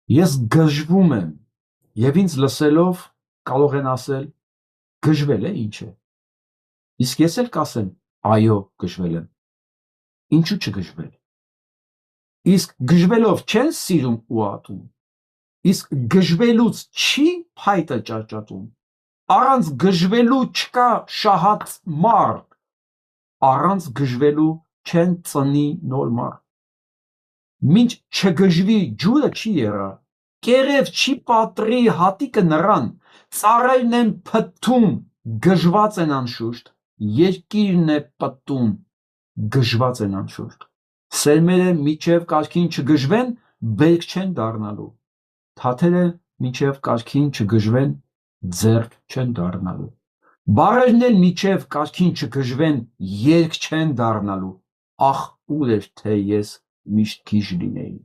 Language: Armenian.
Ես գժվում եմ եւ ինձ լսելով կարող են ասել գժվել է ինչ է։ Իսկ ես էլ կասեմ այո գժվել եմ։ Ինչու չգժվել։ Իսկ գժվելով չեն սիրում ու ատում։ Իսկ գժվելուց չի փայտը ճաճատում։ Առանց գժվելու չկա շահած մարդ։ Առանց գժվելու չեն ծնի նոր մարդ։ Մինչ չգժվի ջուրը չի եռա, կերև չի պատռի հատիկը նրան, ծառերն են փթթում, գժված են անշուշտ, երկիրն է պտտում, գժված են անշուշտ։ Սերմերը միջև կարգին չգժվեն, բերք չեն դառնալու, թաթերը միջև կարգին չգժվեն, ձեռք չեն դառնալու, բառերն էլ միջև կարգին չգժվեն, երգ չեն դառնալու, ախ ուր էր թե ես միշտ գիժ լինեի։